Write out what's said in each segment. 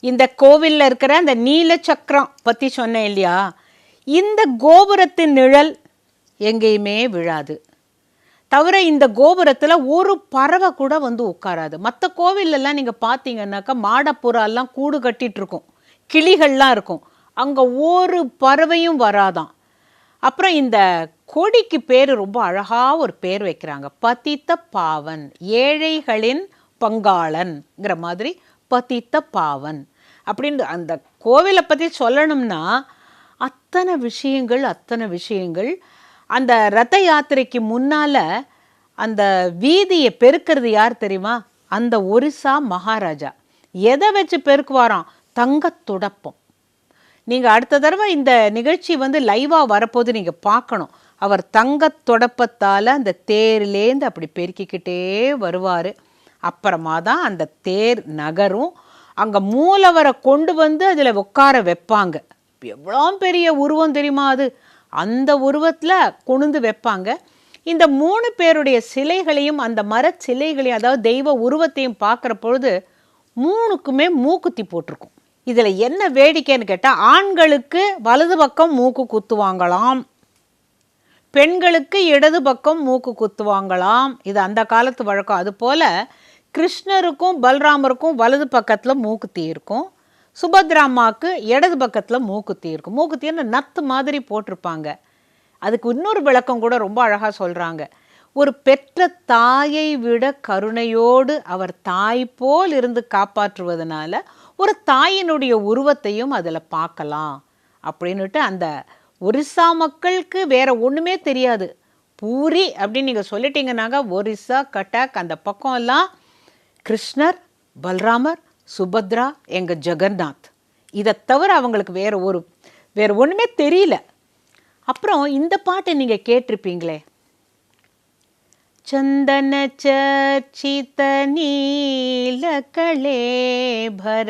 இந்த கோவிலில் இருக்கிற அந்த நீல சக்கரம் பற்றி சொன்னேன் இல்லையா, இந்த கோபுரத்தின் நிழல் எங்கேயுமே விழாது. தவிர இந்த கோபுரத்தில் ஒரு பறவை கூட வந்து உட்காராது. மற்ற கோவிலெல்லாம் நீங்கள் பார்த்தீங்கன்னாக்கா மாடப்புறாலாம் கூடு கட்டிகிட்டு இருக்கும், கிளிகள்லாம் இருக்கும், அங்கே ஒரு பறவையும் வராதான். அப்புறம் இந்த கொடிக்கு பேர் ரொம்ப அழகாக ஒரு பேர் வைக்கிறாங்க, பதித்த பாவன், ஏழைகளின் பங்காளன்கிற மாதிரி பதித்த பாவன் அப்படின்னு. அந்த கோவிலை பற்றி சொல்லணும்னா அத்தனை விஷயங்கள். அந்த ரத யாத்திரைக்கு முன்னால் அந்த வீதியை பெருக்கிறது யார் தெரியுமா? அந்த ஒரிசா மகாராஜா. எதை வச்சு பெருக்குவாராம்? தங்கத்துடப்பம். நீங்கள் அடுத்த தடவை இந்த நிகழ்ச்சி வந்து லைவாக வரப்போது நீங்கள் பார்க்கணும். அவர் தங்கத்தொடப்பத்தால் அந்த தேர்லேருந்து அப்படி பெருக்கிக்கிட்டே வருவார். அப்புறமா தான் அந்த தேர் நகரும். அங்கே மூலவரை கொண்டு வந்து அதில் உட்கார வைப்பாங்க. எவ்வளோ பெரிய உருவம் தெரியுமா அது? அந்த உருவத்தில் கொண்டு வைப்பாங்க. இந்த 3 பேருடைய சிலைகளையும், அந்த மர சிலைகளையும், அதாவது தெய்வ உருவத்தையும் பார்க்குற பொழுது 3க்குமே மூக்குத்தி போட்டிருக்கும். இதில் என்ன வேடிக்கைன்னு கேட்டால், ஆண்களுக்கு வலது பக்கம் மூக்கு குத்துவாங்களாம், பெண்களுக்கு இடது பக்கம் மூக்கு குத்துவாங்களாம். இது அந்த காலத்து வழக்கம். அதுபோல் கிருஷ்ணருக்கும் பல்ராமருக்கும் வலது பக்கத்தில் மூக்குத்தி இருக்கும், சுபத்ராமாவுக்கு இடது பக்கத்தில் மூக்குத்தி இருக்கும். மூக்குத்தின்னு நத்து மாதிரி போட்டிருப்பாங்க. அதுக்கு இன்னொரு விளக்கம் கூட ரொம்ப அழகாக சொல்கிறாங்க. ஒரு பெற்ற தாயை விட கருணையோடு அவர் தாய் போல் இருந்து காப்பாற்றுவதனால ஒரு தாயினுடைய உருவத்தையும் அதில் பார்க்கலாம் அப்படின்னுட்டு. அந்த ஒரிசா மக்களுக்கு வேற ஒன்றுமே தெரியாது. பூரி அப்படின்னு நீங்கள் சொல்லிட்டீங்கன்னாங்க, ஒரிசா, கட்டாக் அந்த பக்கம் எல்லாம் கிருஷ்ணர், பல்ராமர், சுபத்ரா, எங்கள் ஜெகநாத், இதை தவிர அவங்களுக்கு வேறு ஒன்றுமே தெரியல. அப்புறம் இந்த பாட்டை நீங்கள் கேட்டிருப்பீங்களே, சந்தன சர்ச்சித நீல கலேபர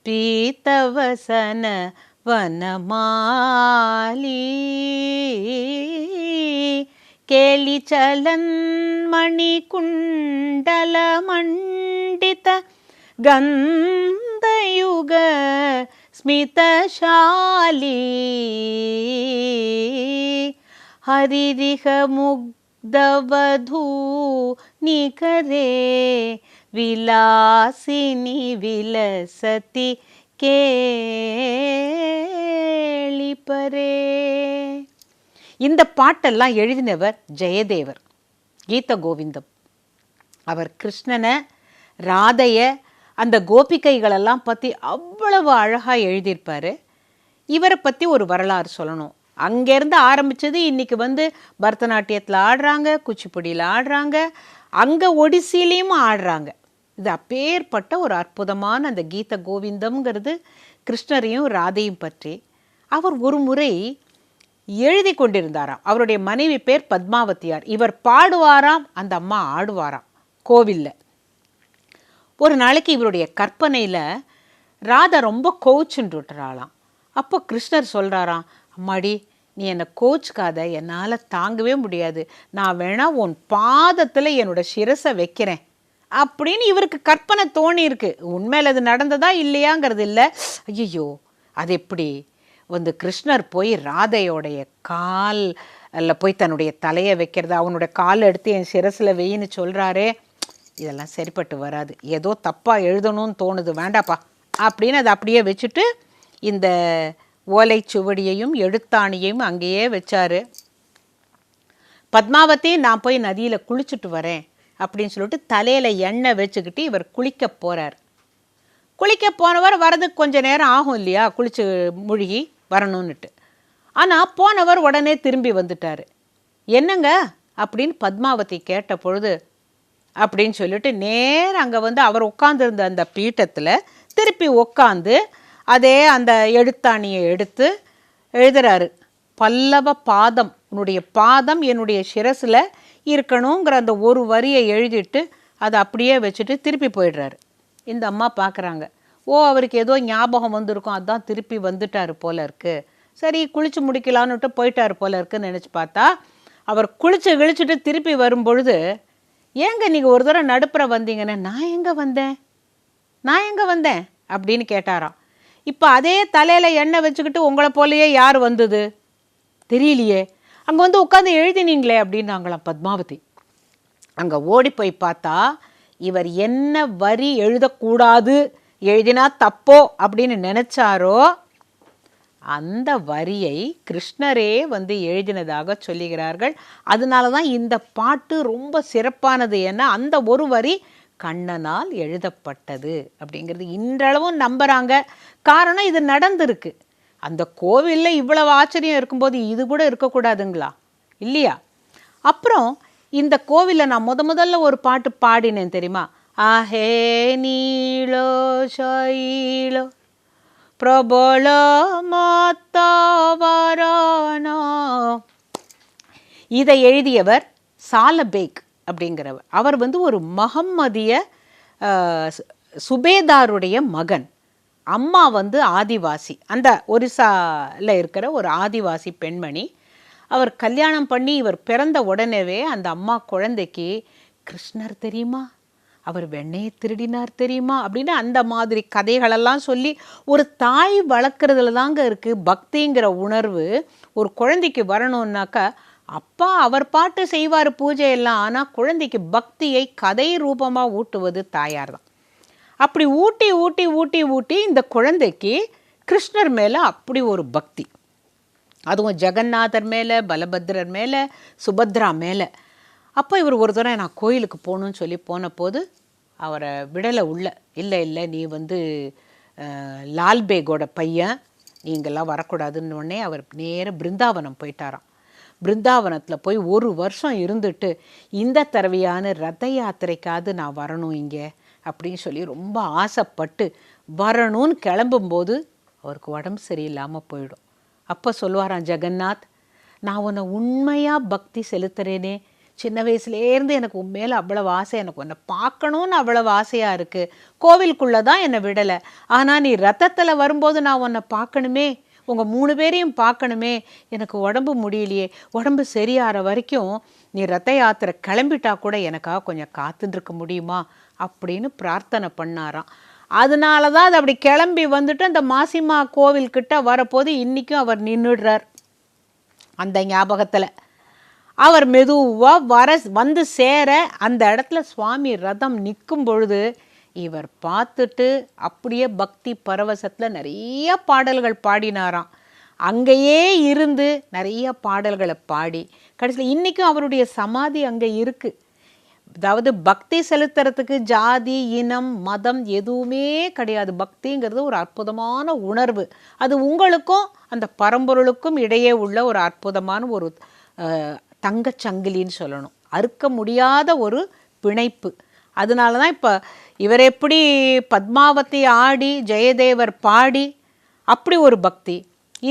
பீத்தவசன வனமாலி கேலி சலன் மணி குண்டல மண்டித ಗಂಧಯುಗ ಸ್ಮಿತಶಾಲಿ ಹರಿರಿಹ ಮುಗ್ಧವಧೂ ನಿಖರೇ ವಿಲಾಸಿನಿ ವಿಲಸತಿ கேளிப்பரே. இந்த பாட்டெல்லாம் எழுதினவர் ஜெயதேவர், கீத கோவிந்தம். அவர் கிருஷ்ணனை, ராதைய, அந்த கோபிகைகளெல்லாம் பற்றி அவ்வளவு அழகாக எழுதியிருப்பார். இவரை பற்றி ஒரு வரலாறு சொல்லணும். அங்கேருந்து ஆரம்பித்தது இன்றைக்கி வந்து பரதநாட்டியத்தில் ஆடுறாங்க, குச்சிப்புடியில் ஆடுறாங்க, அங்கே ஒடிசிலையும் ஆடுறாங்க. இது அப்பேற்பட்ட ஒரு அற்புதமான அந்த கீத கோவிந்தம்ங்கிறது கிருஷ்ணரையும் ராதையும் பற்றி. அவர் ஒரு முறை எழுதி கொண்டிருந்தாராம். அவருடைய மனைவி பேர் பத்மாவதியார். இவர் பாடுவாராம், அந்த அம்மா ஆடுவாராம் கோவிலில். ஒரு நாளைக்கு இவருடைய கற்பனையில் ராதா ரொம்ப கோச்சுன்னு விட்டுறாளாம். அப்போ கிருஷ்ணர் சொல்கிறாராம், அம்மாடி நீ என்னை கோச்சுக்காத, என்னால் தாங்கவே முடியாது, நான் வேணா உன் பாதத்தில் என்னோட சிரசை வைக்கிறேன் அப்படின்னு இவருக்கு கற்பனை தோணியிருக்கு. உண்மையில் அது நடந்ததா இல்லையாங்கிறது இல்லை. ஐயோ அது எப்படி வந்து கிருஷ்ணர் போய் ராதையோடைய காலில் போய் தன்னுடைய தலையை வைக்கிறது, அவனுடைய காலை எடுத்து என் சிரசில் வெயின்னு சொல்கிறாரே, இதெல்லாம் சரிப்பட்டு வராது, ஏதோ தப்பாக எழுதணும்னு தோணுது, வேண்டாப்பா அப்படின்னு அதை அப்படியே வச்சுட்டு இந்த ஓலை சுவடியையும் எழுத்தாணியையும் அங்கேயே வச்சார். பத்மாவதி நான் போய் நதியில் குளிச்சுட்டு வரேன் அப்படின்னு சொல்லிட்டு தலையில் எண்ணெய் வச்சுக்கிட்டு இவர் குளிக்க போகிறார். குளிக்க போனவர் வரதுக்கு கொஞ்சம் நேரம் ஆகும் இல்லையா, குளிச்சு முழுகி வரணும்னுட்டு. ஆனால் போனவர் உடனே திரும்பி வந்துட்டார். என்னங்க அப்படின்னு பத்மாவதி கேட்ட பொழுது அப்படின்னு சொல்லிட்டு நேரம் அங்கே வந்து அவர் உட்காந்துருந்த அந்த பீட்டத்தில் திருப்பி உட்காந்து அதே அந்த எழுத்தாணியை எடுத்து எழுதுறாரு. பல்லவ பாதம், உன்னுடைய பாதம் என்னுடைய சிரசில் இருக்கணுங்கிற அந்த ஒரு வரியை எழுதிட்டு அதை அப்படியே வச்சுட்டு திருப்பி போயிடுறாரு. இந்த அம்மா பார்க்குறாங்க, ஓ அவருக்கு ஏதோ ஞாபகம் வந்திருக்கும், அதான் திருப்பி வந்துட்டார் போல இருக்கு, சரி குளிச்சு முடிக்கலான்னுட்டு போயிட்டார் போல இருக்குன்னு நினச்சி பார்த்தா, அவர் குளிச்சு கிழிச்சிட்டு திருப்பி வரும்பொழுது, ஏங்க நீங்கள் ஒரு தடவை நடுப்புற வந்தீங்கன்னு, நான் எங்கே வந்தேன் அப்படின்னு கேட்டாராம். இப்போ அதே தலையில் எண்ணெய் வச்சுக்கிட்டு உங்களை போலயே யார் வந்தது தெரியலையே, அங்கே வந்து உட்காந்து எழுதினீங்களே அப்படின்னாங்களாம் பத்மாவதி. அங்கே ஓடி போய் பார்த்தா இவர் என்ன வரி எழுதக்கூடாது, எழுதினா தப்போ அப்படின்னு நினச்சாரோ அந்த வரியை கிருஷ்ணரே வந்து எழுதினதாக சொல்லுகிறார்கள். அதனால தான் இந்த பாட்டு ரொம்ப சிறப்பானது. ஏன்னா அந்த ஒரு வரி கண்ணனால் எழுதப்பட்டது அப்படிங்கிறது இன்றளவும் நம்புகிறாங்க. காரணம் இது நடந்திருக்கு. அந்த கோவிலில் இவ்வளவு ஆச்சரியம் இருக்கும்போது இது கூட இருக்கக்கூடாதுங்களா இல்லையா? அப்புறம் இந்த கோவிலில் நான் முதல்ல ஒரு பாட்டு பாடினேன் தெரியுமா? ஆஹே நீலோ ஷைலோ பிரபல மாத்தாவரானா. இதை எழுதியவர் சாலபேக் அப்படிங்கிறவர். அவர் வந்து ஒரு மஹம்மதிய சுபேதாருடைய மகன். அம்மா வந்து ஆதிவாசி, அந்த ஒரிசாவில் இருக்கிற ஒரு ஆதிவாசி பெண்மணி. அவர் கல்யாணம் பண்ணி இவர் பிறந்த உடனேவே அந்த அம்மா குழந்தைக்கு கிருஷ்ணர் தெரியுமா, அவர் வெண்ணையை திருடினார் தெரியுமா அப்படின்னு அந்த மாதிரி கதைகளெல்லாம் சொல்லி, ஒரு தாய் வளர்க்குறதுல தாங்க இருக்குது பக்திங்கிற உணர்வு. ஒரு குழந்தைக்கு வரணுன்னாக்கா அப்பா அவர் பாட்டு செய்வார் பூஜையெல்லாம், ஆனால் குழந்தைக்கு பக்தியை கதை ரூபமாக ஊட்டுவது தாயார் தான். அப்படி ஊட்டி ஊட்டி ஊட்டி ஊட்டி இந்த குழந்தைக்கு கிருஷ்ணர் மேலே அப்படி ஒரு பக்தி, அதுவும் ஜெகநாதர் மேலே, பலபத்ரர் மேலே, சுபத்ரா மேலே. அப்போ இவர் ஒரு தடவை நான் கோயிலுக்கு போகணுன்னு சொல்லி போன போது அவரை விடலை உள்ள. இல்லை இல்லை நீ வந்து லால்பேகோட பையன், நீங்கள்லாம் வரக்கூடாதுன்னு உடனே அவர் நேர பிருந்தாவனம் போயிட்டாராம். பிருந்தாவனத்தில் போய் 1 வருஷம் இருந்துட்டு இந்த தடவையான ரத யாத்திரைக்காவது நான் வரணும் இங்கே அப்படின்னு சொல்லி ரொம்ப ஆசைப்பட்டு வரணும்னு கிளம்பும்போது அவருக்கு உடம்பு சரியில்லாமல் போயிடும். அப்போ சொல்லுவாராம் ஜெகநாத், நான் உன்னை உண்மையாக பக்தி செலுத்துகிறேனே, சின்ன வயசுலேருந்து எனக்கு உன் மேலே அவ்வளவு ஆசை, எனக்கு உன்னை பார்க்கணுன்னு அவ்வளவு ஆசையாக இருக்குது, கோவிலுக்குள்ளே தான் என்னை விடலை, ஆனால் நீ ரத்தத்தில் வரும்போது நான் உன்னை பார்க்கணுமே, உங்கள் 3 பேரையும் பார்க்கணுமே, எனக்கு உடம்பு முடியலையே, உடம்பு சரியாகிற வரைக்கும் நீ ரத்த யாத்திரை கிளம்பிட்டா கூட எனக்காக கொஞ்சம் காத்துட்டுருக்க முடியுமா அப்படின்னு பிரார்த்தனை பண்ணாராம். அதனால தான் அது அப்படி கிளம்பி வந்துட்டு அந்த மாசிமா கோவில்கிட்ட வரப்போது இன்றைக்கும் அவர் நின்றுடுறார். அந்த ஞாபகத்தில் அவர் மெதுவாக வந்து சேர அந்த இடத்துல சுவாமி ரதம் நிற்கும் பொழுது இவர் பார்த்துட்டு அப்படியே பக்தி பரவசத்தில் நிறைய பாடல்கள் பாடினாராம். அங்கேயே இருந்து நிறைய பாடல்களை பாடி கடைசியில் இன்றைக்கும் அவருடைய சமாதி அங்கே இருக்குது. அதாவது பக்தி செலுத்துறதுக்கு ஜாதி, இனம், மதம் எதுவுமே கிடையாது. பக்திங்கிறது ஒரு அற்புதமான உணர்வு. அது உங்களுக்கும் அந்த பரம்பொருளுக்கும் இடையே உள்ள ஒரு அற்புதமான ஒரு தங்கச்சங்கிலின்னு சொல்லணும், அறுக்க முடியாத ஒரு பிணைப்பு. அதனால தான் இப்போ இவர் எப்படி பத்மாவதி ஆடி ஜெயதேவர் பாடி அப்படி ஒரு பக்தி,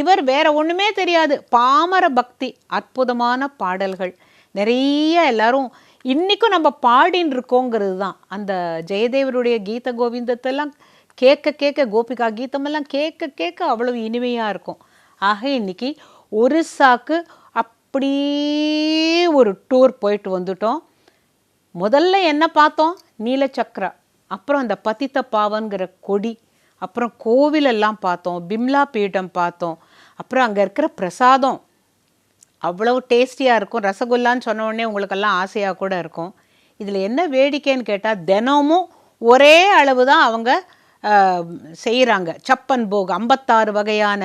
இவர் வேற ஒன்றுமே தெரியாது, பாமர பக்தி, அற்புதமான பாடல்கள் நிறைய எல்லாரும் இன்றைக்கும் நம்ம பாடின்னு இருக்கோங்கிறது தான். அந்த ஜெயதேவருடைய கீத கோவிந்தத்தெல்லாம் கேட்க கேட்க, கோபிகா கீதமெல்லாம் கேட்க கேட்க அவ்வளவு இனிமையாக இருக்கும். ஆக இன்னைக்கு ஒரிசாக்கு அப்படியே ஒரு டூர் போயிட்டு வந்துட்டோம். முதல்ல என்ன பார்த்தோம்? நீலச்சக்கரா, அப்புறம் அந்த பதித்த பாவன்கிற கொடி, அப்புறம் கோவிலெல்லாம் பார்த்தோம், பிம்லா பீடம் பார்த்தோம், அப்புறம் அங்கே இருக்கிற பிரசாதம் அவ்வளவு டேஸ்டியாக இருக்கும். ரசகுல்லான்னு சொன்ன உடனே உங்களுக்கெல்லாம் ஆசையாக கூட இருக்கும். இதில் என்ன வேடிக்கைன்னு கேட்டால் தினமும் ஒரே அளவு தான் அவங்க செய்கிறாங்க. சப்பன் போக் 56 வகையான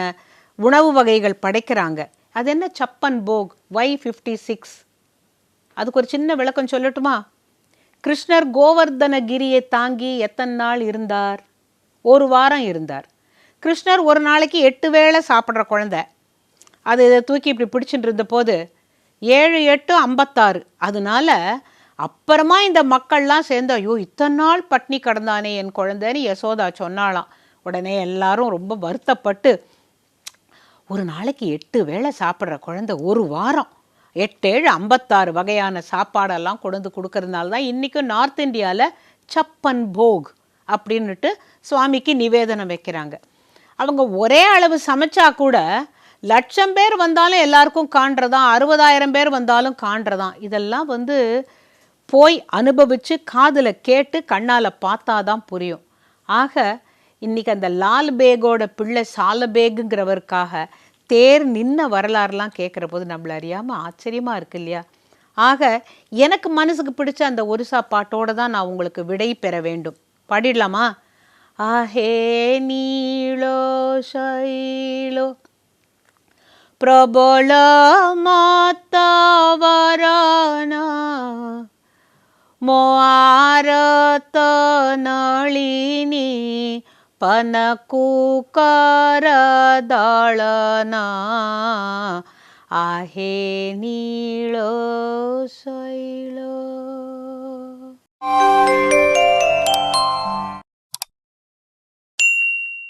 உணவு வகைகள் படைக்கிறாங்க. அது என்ன சப்பன் போக், Y56? அதுக்கு ஒரு சின்ன விளக்கம் சொல்லட்டுமா? கிருஷ்ணர் கோவர்தனகிரியை தாங்கி எத்தனை நாள் இருந்தார்? 1 வாரம் இருந்தார். கிருஷ்ணர் ஒரு நாளைக்கு 8 வேளை சாப்பிட்ற குழந்தை. அது இதை தூக்கி இப்படி பிடிச்சிட்டு இருந்த போது 7 8 56. அதனால அப்புறமா இந்த மக்கள்லாம் சேர்ந்து ஐயோ இத்தனை நாள் பட்னி கிடந்தானே என் குழந்தைன்னு யசோதா சொன்னாலாம். உடனே எல்லாரும் ரொம்ப வருத்தப்பட்டு, ஒரு நாளைக்கு 8 வேளை சாப்பிட்ற குழந்தை 1 வாரம் 8 7 56 வகையான சாப்பாடெல்லாம் கொண்டு கொடுக்கறதுனால தான் இன்றைக்கும் நார்த் இந்தியாவில் சப்பன் போக் அப்படின்னுட்டு சுவாமிக்கு நிவேதனம் வைக்கிறாங்க. அவங்க ஒரே அளவு சமைச்சா கூட 1,00,000 பேர் வந்தாலும் எல்லாருக்கும் காண்றதான், 60,000 பேர் வந்தாலும் காண்றதான். இதெல்லாம் வந்து போய் அனுபவித்து காதில் கேட்டு கண்ணால் பார்த்தாதான் புரியும். ஆக இன்றைக்கி அந்த லால் பேகோட பிள்ளை சாலபேகுங்கிறவருக்காக தேர் நின்ன வரலாறுலாம் கேட்குற போது நம்மள அறியாமல் ஆச்சரியமாக இருக்கு இல்லையா? ஆக எனக்கு மனசுக்கு பிடிச்ச அந்த ஒரிசா பாட்டோடு தான் நான் உங்களுக்கு விடை பெற வேண்டும். பாடிடலாமா? आहे नीलो शैलो प्रबल मतवरण मोआरत नळिनी पनकुकर दळन आहे नीलो शैलो.